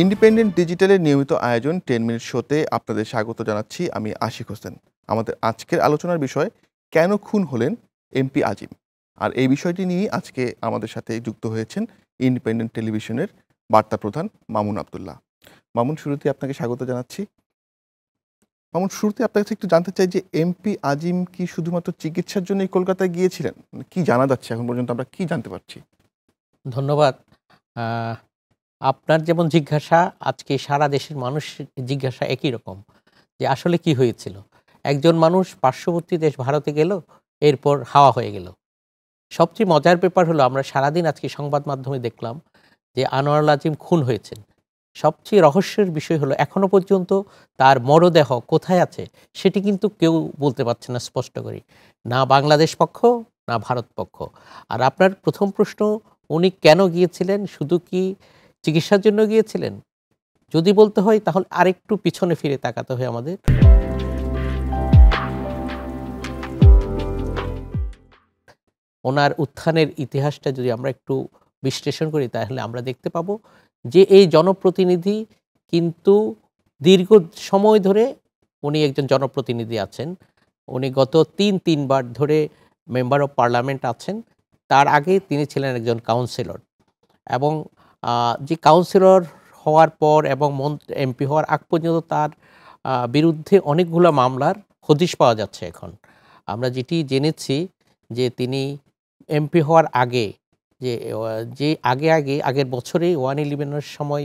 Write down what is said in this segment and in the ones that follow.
Independent ডিজিটালের নিয়মিত আয়োজন 10 minute শোতে আপনাদের স্বাগত জানাচ্ছি। আমি আশিক হোসেন। আমাদের আজকের আলোচনার বিষয় কেন খুন হলেন এমপি আজিম। আর এই বিষয়টি নিয়েই আজকে আমাদের সাথে যুক্ত হয়েছেন ইন্ডিপেন্ডেন্ট টেলিভিশনের বার্তা প্রধান মামুন আব্দুল্লাহ। মামুন, শুরুতে আপনাকে স্বাগত জানাচ্ছি। মামুন, শুরুতে আপনার কাছে একটু জানতে চাই যে এমপি আজিম কি শুধুমাত্র চিকিৎসার জন্যই কলকাতায় গিয়েছিলেন? কি জানা যাচ্ছে এখন পর্যন্ত, আমরা কি জানতে পারছি? ধন্যবাদ। আ আপনার যেমন জিজ্ঞাসা, আজকে সারা দেশের মানুষের জিজ্ঞাসা একই রকম যে আসলে কি হয়েছিল? একজন মানুষ পার্শ্ববর্তী দেশ ভারতে গেল, এরপর হাওয়া হয়ে গেল। সবচেয়ে মজার ব্যাপার হলো আমরা সারাদিন আজকে সংবাদ মাধ্যমে দেখলাম যে আনোয়ারুল আজিম খুন হয়েছেন। সবচেয়ে রহস্যের বিষয় হলো এখনো পর্যন্ত তার মরদেহ কোথায় আছে সেটি কিন্তু কেউ বলতে পারছে না স্পষ্ট করে। না বাংলাদেশ পক্ষ, না ভারত পক্ষ। আর আপনার প্রথম প্রশ্ন, উনি কেন গিয়েছিলেন? শুধু কি চিকিৎসার জন্য গিয়েছিলেন? যদি বলতে হয় তাহলে আরেকটু পিছনে ফিরে তাকাতে হয় আমাদের। ওনার উত্থানের ইতিহাসটা যদি আমরা একটু বিশ্লেষণ করি তাহলে আমরা দেখতে পাবো যে এই জনপ্রতিনিধি কিন্তু দীর্ঘ সময় ধরে উনি একজন জনপ্রতিনিধি আছেন। উনি গত তিনবার ধরে মেম্বার অফ পার্লামেন্ট আছেন। তার আগে তিনি ছিলেন একজন কাউন্সিলর এবং যে কাউন্সিলর হওয়ার পর এবং এমপি হওয়ার আগ পর্যন্ত তার বিরুদ্ধে অনেকগুলো মামলার হদিশ পাওয়া যাচ্ছে এখন। আমরা যেটি জেনেছি যে তিনি এমপি হওয়ার আগে যে আগের বছরেই 111 এর সময়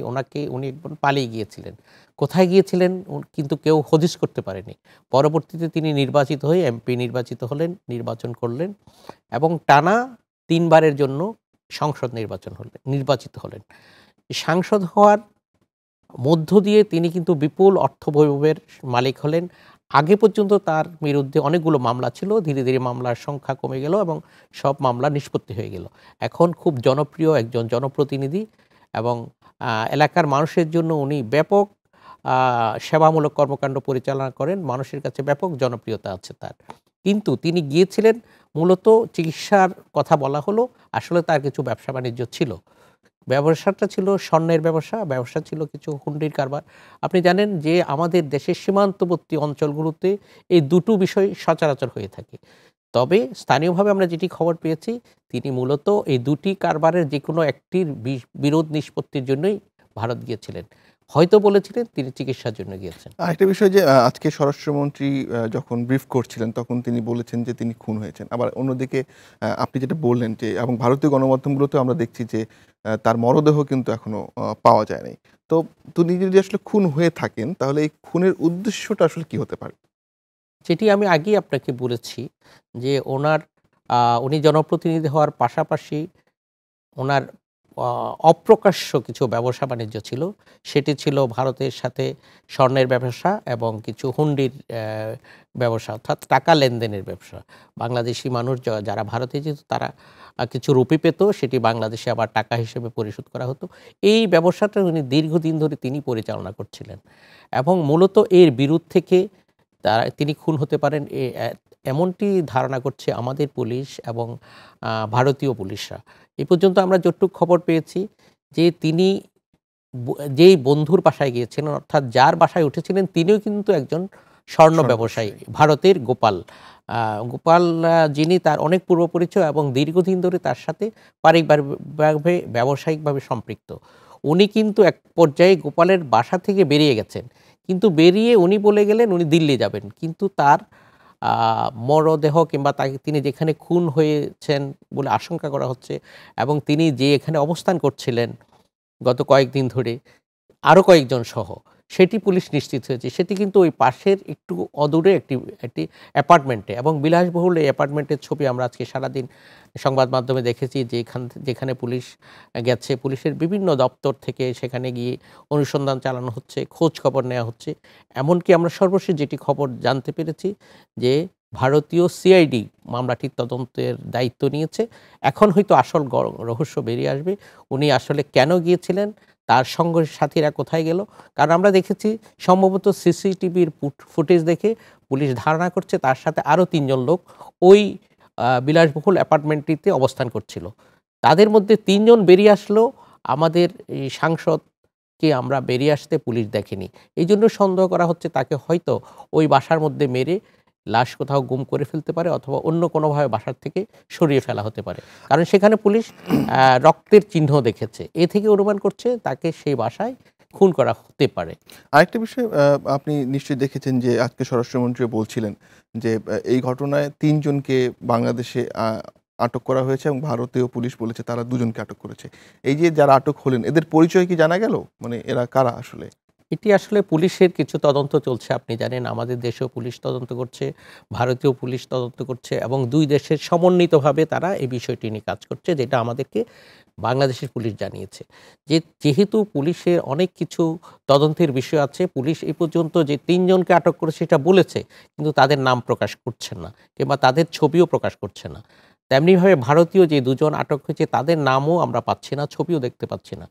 উনি একবার পালিয়ে গিয়েছিলেন। কোথায় গিয়েছিলেন কিন্তু কেউ হদিশ করতে পারেনি। পরবর্তীতে তিনি নির্বাচিত হয়ে এমপি নির্বাচন করলেন এবং টানা ৩ বারের জন্য নির্বাচিত হলেন। সাংসদ হওয়ার মধ্য দিয়ে তিনি কিন্তু বিপুল অর্থবৈভবের মালিক হলেন। আগে পর্যন্ত তার বিরুদ্ধে অনেকগুলো মামলা ছিল। ধীরে, ধীরে মামলার সংখ্যা কমে গেল এবং সব মামলা নিষ্পত্তি হয়ে গেল। এখন খুব জনপ্রিয় একজন জনপ্রতিনিধি এবং এলাকার মানুষের জন্য উনি ব্যাপক আ সেবামূলক কর্মকাণ্ড পরিচালনা করেন। মানুষের কাছে ব্যাপক জনপ্রিয়তা আছে তার। কিন্তু তিনি গিয়েছিলেন মূলত চিকিৎসার কথা বলা হলো। আসলে তার কিছু ব্যবসা-বাণিজ্য ছিল। ব্যবসাটা ছিল স্বর্ণের ব্যবসা ছিল কিছু হুন্ডির কারবার। আপনি জানেন যে আমাদের দেশের সীমান্তবর্তী অঞ্চলগুলোতে এই দুটো বিষয় সচরাচর হয়ে থাকে। তবে স্থানীয়ভাবে আমরা যেটি খবর পেয়েছি, তিনি মূলত এই দুটি কারবারের যেকোনো একটির বিরোধ নিষ্পত্তির জন্যই ভারত গিয়েছিলেন। হয়তো বলেছিলেন তিনি চিকিৎসার জন্য গিয়েছেন। আরেকটা বিষয় যে আজকে স্বরাষ্ট্রমন্ত্রী যখন ব্রিফ করছিলেন তখন তিনি বলেছেন যে তিনি খুন হয়েছেন। আবার অন্যদিকে আপনি যেটা বললেন যে এবং ভারতীয় গণমাধ্যমগুলোতেও আমরা দেখছি যে তার মরদেহ কিন্তু এখনো পাওয়া যায় নাই। তো তিনি যদি আসলে খুন হয়ে থাকেন তাহলে এই খুনের উদ্দেশ্যটা আসলে কি হতে পারে? যেটি আমি আগেই আপনাকে বলেছি যে উনি জনপ্রতিনিধি হওয়ার পাশাপাশি ওনার আ অপ্রকাশ্য কিছু ব্যবসা-বাণিজ্য ছিল। সেটি ছিল ভারতের সাথে স্বর্ণের ব্যবসা এবং কিছু হুন্ডির ব্যবসা অর্থাৎ টাকা লেনদেনের ব্যবসা। বাংলাদেশী মানুষ যারা ভারতে যেত তারা কিছু রুপি পেত, সেটি বাংলাদেশে আবার টাকা হিসেবে পরিশোধ করা হতো। এই ব্যবসাটা উনি দীর্ঘদিন ধরে তিনি পরিচালনা করছিলেন এবং মূলত এর বিরুদ্ধ থেকে তিনি খুন হতে পারেন এমনটি ধারণা করছে আমাদের পুলিশ এবং ভারতীয় পুলিশরা। এ পর্যন্ত আমরা যতটুকু খবর পেয়েছি যে তিনি যেই বন্ধুর বাসায় গিয়েছিলেন অর্থাৎ যার বাসায় উঠেছিলেন তিনিও কিন্তু একজন স্বর্ণ ব্যবসায়ী। ভারতের গোপাল। গোপাল যিনি তার অনেক পূর্ব পরিচয় এবং দীর্ঘদিন ধরে তার সাথে পারিবারিকভাবে ব্যবসায়িকভাবে সম্পৃক্ত। উনি কিন্তু এক পর্যায়ে গোপালের বাসা থেকে বেরিয়ে গেছেন। কিন্তু বেরিয়ে উনি বলে গেলেন উনি দিল্লি যাবেন। কিন্তু তার মরদেহ কিংবা তিনি যেখানে খুন হয়েছেন বলে আশঙ্কা করা হচ্ছে এবং তিনি যে এখানে অবস্থান করছিলেন গত কয়েকদিন ধরে আরো কয়েকজন সহ, সেটি পুলিশ নিশ্চিত হয়েছে। সেটি কিন্তু ওই পাশের একটু অদূরে একটি অ্যাপার্টমেন্টে এবং বিলাসবহুল এই অ্যাপার্টমেন্টের ছবি আমরা আজকে সারাদিন সংবাদ মাধ্যমে দেখেছি যে যেখানে পুলিশ গেছে, পুলিশের বিভিন্ন দপ্তর থেকে সেখানে গিয়ে অনুসন্ধান চালানো হচ্ছে, খোঁজ খবর নেওয়া হচ্ছে। এমনকি আমরা সর্বশেষ যেটি খবর জানতে পেরেছি যে ভারতীয় সিআইডি মামলাটির তদন্তের দায়িত্ব নিয়েছে। এখন হয়তো আসল রহস্য বেরিয়ে আসবে। উনি আসলে কেন গিয়েছিলেন? তার সঙ্গী সাথীরা কোথায় গেল? কারণ আমরা দেখেছি সম্ভবত সিসিটিভির ফুটেজ দেখে পুলিশ ধারণা করছে তার সাথে আরো ৩ জন লোক ওই বিলাসবহুল অ্যাপার্টমেন্টটিতে অবস্থান করছিল। তাদের মধ্যে ৩ জন বেরিয়ে আসলো আমাদের এই সাংসদ কে আমরা বেরিয়ে আসতে পুলিশ দেখেনি। এই জন্য সন্দেহ করা হচ্ছে তাকে হয়তো ওই বাসার মধ্যে মেরে লাশ কোথাও গুম করে ফেলতে পারে অথবা অন্য কোনোভাবে বাসার থেকে সরিয়ে ফেলা হতে পারে। কারণ সেখানে পুলিশ রক্তের চিহ্ন দেখেছে। এ থেকে অনুমান করছে তাকে সেই বাসায় খুন করা হতে পারে। আরেকটা বিষয় আপনি নিশ্চয়ই দেখেছেন যে আজকে স্বরাষ্ট্রমন্ত্রী বলছিলেন যে এই ঘটনায় ৩ জনকে বাংলাদেশে আটক করা হয়েছে এবং ভারতীয় পুলিশ বলেছে তারা ২ জনকে আটক করেছে। এই যে যারা আটক হলেন এদের পরিচয় কি জানা গেল? মানে এরা কারা আসলে? এটি আসলে পুলিশের কিছু তদন্ত চলছে। আপনি জানেন আমাদের দেশেও পুলিশ তদন্ত করছে, ভারতীয় পুলিশ তদন্ত করছে এবং ২ দেশের সমন্বিতভাবে তারা এই বিষয়টি নিয়ে কাজ করছে, যেটা আমাদেরকে বাংলাদেশের পুলিশ জানিয়েছে। যেহেতু পুলিশের অনেক কিছু তদন্তের বিষয় আছে, পুলিশ এই পর্যন্ত যে ৩ জনকে আটক করেছে সেটা বলেছে, কিন্তু তাদের নাম প্রকাশ করছে না কিংবা তাদের ছবিও প্রকাশ করছে না। তেমনিভাবে ভারতীয় যে ২ জন আটক হয়েছে তাদের নামও আমরা পাচ্ছি না, ছবিও দেখতে পাচ্ছি না।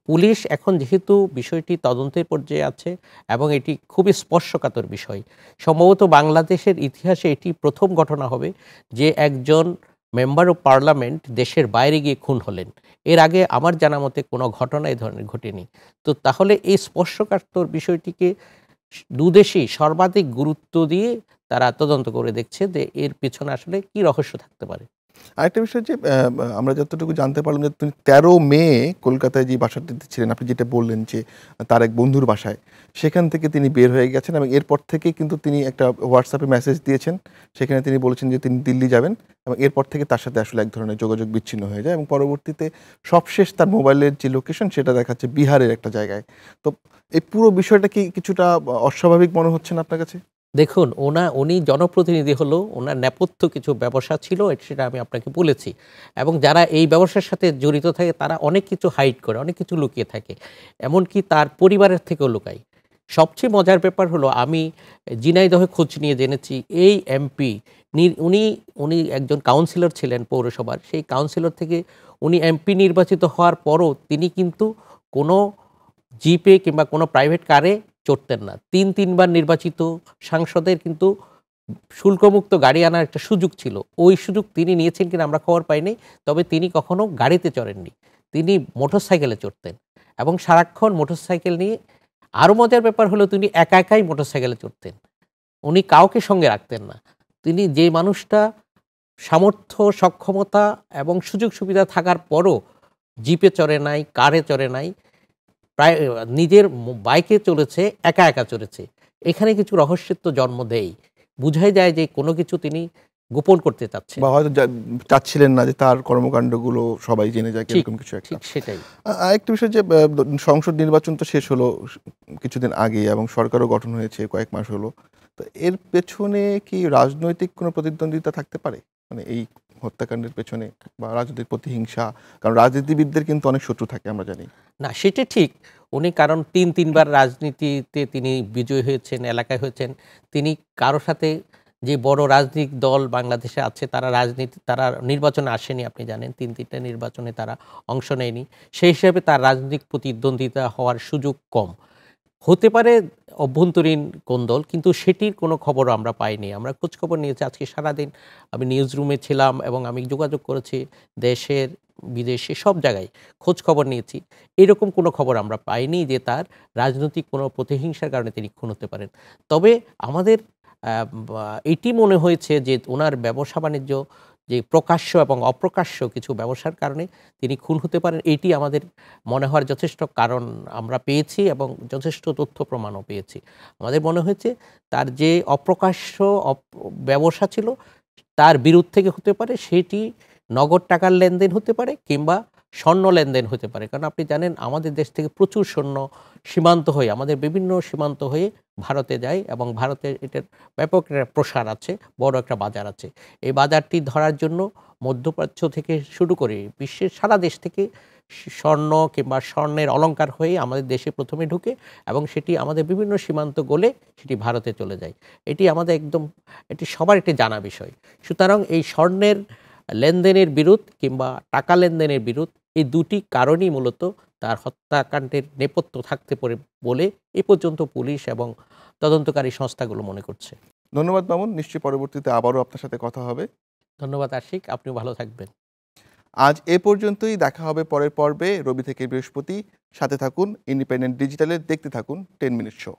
পুলিশ এখন যেহেতু বিষয়টি তদন্তের পর্যায়ে আছে এবং এটি খুবই স্পর্শকাতর বিষয়, সম্ভবত বাংলাদেশের ইতিহাসে এটি প্রথম ঘটনা হবে যে একজন মেম্বার অফ পার্লামেন্ট দেশের বাইরে গিয়ে খুন হলেন। এর আগে আমার জানা মতে কোনো ঘটনা এ ধরনের ঘটেনি। তো তাহলে এই স্পর্শকাতর বিষয়টিকে দুদেশেই সর্বাধিক গুরুত্ব দিয়ে তারা তদন্ত করে দেখছে যে এর পেছনে আসলে কি রহস্য থাকতে পারে। আরেকটা বিষয় যে আমরা যতটুকু জানতে পারলাম যে তিনি ১৩ মে কলকাতায় যে বাসাটিতে ছিলেন, আপনি যেটা বললেন যে তার এক বন্ধুর বাসায়, সেখান থেকে তিনি বের হয়ে গেছেন এবং এরপর থেকেই কিন্তু তিনি একটা হোয়াটসঅ্যাপে মেসেজ দিয়েছেন। সেখানে তিনি বলেছেন যে তিনি দিল্লি যাবেন এবং এরপর থেকে তার সাথে আসলে এক ধরনের যোগাযোগ বিচ্ছিন্ন হয়ে যায় এবং পরবর্তীতে সবশেষ তার মোবাইলের যে লোকেশন সেটা দেখাচ্ছে বিহারের একটা জায়গায়। তো এই পুরো বিষয়টা কি কিছুটা অস্বাভাবিক মনে হচ্ছে না আপনার কাছে? দেখুন, উনি জনপ্রতিনিধি হলেও উনার নেপথ্য কিছু ব্যবসা ছিল, সেটা আমি আপনাকে বলেছি। এবং যারা এই ব্যবসার সাথে জড়িত থাকে তারা অনেক কিছু হাইড করে, অনেক কিছু লুকিয়ে থাকে। এমনকি তার পরিবারের থেকেও লুকায়। সবচেয়ে মজার ব্যাপার হলো আমি ঝিনাইদহে খোঁজ নিয়ে জেনেছি এই এমপি উনি উনি একজন কাউন্সিলর ছিলেন পৌরসভার। সেই কাউন্সিলর থেকে উনি এমপি নির্বাচিত হওয়ার পরও তিনি কিন্তু কোনো জিপে কিংবা কোনো প্রাইভেট কারে চড়তেন না। ৩ বার নির্বাচিত সাংসদের কিন্তু শুল্কমুক্ত গাড়ি আনার একটা সুযোগ ছিল। ওই সুযোগ তিনি নিয়েছেন কিনা আমরা খবর পাইনি। তবে তিনি কখনো গাড়িতে চড়েননি। তিনি মোটরসাইকেলে চড়তেন এবং সারাক্ষণ মোটরসাইকেল নিয়ে, আরও মজার ব্যাপার হলো তিনি একা একাই মোটরসাইকেলে চড়তেন। উনি কাউকে সঙ্গে রাখতেন না। তিনি যে মানুষটা সামর্থ্য, সক্ষমতা এবং সুযোগ সুবিধা থাকার পরও জিপে চড়ে নাই, কারে চড়ে নাই, প্রায় নিজের বাইকে চলেছে, একা একা চলেছে। এখানে কিছু রহস্যের তো জন্ম দেয়। বুঝাই যায় যে কোনো কিছু তিনি গোপন করতে চাচ্ছেন। বা হয়তো চাচ্ছিলেন না যে তার কর্মকাণ্ডগুলো সবাই জেনে যাক, ঠিক, এরকম কিছু একটা। ঠিক সেটাই। আরেকটা বিষয় যে সংসদ নির্বাচন তো শেষ হলো কিছুদিন আগেই এবং সরকারও গঠন হয়েছে কয়েক মাস হলো। তো এর পেছনে কি রাজনৈতিক কোনো প্রতিদ্বন্দ্বিতা থাকতে পারে? মানে এই হত্যাকাণ্ডের পেছনে বা রাজনৈতিক প্রতিহিংসা? কারণ রাজনীতিবিদদের কিন্তু অনেক শত্রু থাকে আমরা জানি। না, সেটা ঠিক। উনি কারণ ৩ বার রাজনীতিতে তিনি বিজয়ী হয়েছেন, এলাকায় হয়েছেন। তিনি কারো সাথে, যে বড় রাজনৈতিক দল বাংলাদেশে আছে তারা নির্বাচনে আসেনি, আপনি জানেন। ৩টা নির্বাচনে তারা অংশ নেয়নি। সেই হিসাবে তার রাজনৈতিক প্রতিদ্বন্দ্বিতা হওয়ার সুযোগ কম। হতে পারে অভ্যন্তরীণ কোন্দল, কিন্তু সেটির কোনো খবরও আমরা পাইনি। আমরা খোঁজখবর নিয়েছি আজকে সারাদিন। আমি নিউজ রুমে ছিলাম এবং আমি যোগাযোগ করেছি দেশের, বিদেশে সব জায়গায় খোঁজখবর নিয়েছি। এরকম কোনো খবর আমরা পাইনি যে তার রাজনৈতিক কোনো প্রতিহিংসার কারণে তিনি খুন হতে পারেন। তবে আমাদের এটি মনে হয়েছে যে উনার ব্যবসা-বাণিজ্য, যে প্রকাশ্য এবং অপ্রকাশ্য কিছু ব্যবসার কারণে তিনি খুন হতে পারেন, এটি আমাদের মনে হওয়ার যথেষ্ট কারণ আমরা পেয়েছি এবং যথেষ্ট তথ্য প্রমাণও পেয়েছি। আমাদের মনে হয়েছে তার যে অপ্রকাশ্য ব্যবসা ছিল তার বিরুদ্ধ থেকে হতে পারে, সেটি নগদ টাকার লেনদেন হতে পারে কিংবা স্বর্ণ লেনদেন হতে পারে। কারণ আপনি জানেন আমাদের দেশ থেকে প্রচুর স্বর্ণ সীমান্ত হয়ে, আমাদের বিভিন্ন সীমান্ত হয়ে ভারতে যায় এবং ভারতে এটার ব্যাপক একটা প্রসার আছে, বড় একটা বাজার আছে। এই বাজারটি ধরার জন্য মধ্যপ্রাচ্য থেকে শুরু করে বিশ্বের সারা দেশ থেকে স্বর্ণ কিংবা স্বর্ণের অলংকার হয়ে আমাদের দেশে প্রথমে ঢুকে এবং সেটি আমাদের বিভিন্ন সীমান্ত গলে সেটি ভারতে চলে যায়। এটি আমাদের একদম, এটি সবার একটি জানা বিষয়। সুতরাং এই স্বর্ণের লেনদেনের বিরোধ কিংবা টাকা লেনদেনের বিরোধ, এই দুটি কারণই মূলত তার হত্যাকাণ্ডের নেপথ্য থাকতে পারে বলে এ পর্যন্ত পুলিশ এবং তদন্তকারী সংস্থাগুলো মনে করছে। ধন্যবাদ মামুন। নিশ্চয়ই পরবর্তীতে আবারও আপনার সাথে কথা হবে। ধন্যবাদ আশিক, আপনিও ভালো থাকবেন। আজ এ পর্যন্তই, দেখা হবে পরের পর্বে রবি থেকে বৃহস্পতি। সাথে থাকুন ইন্ডিপেন্ডেন্ট ডিজিটালের, দেখতে থাকুন 10 মিনিট শো।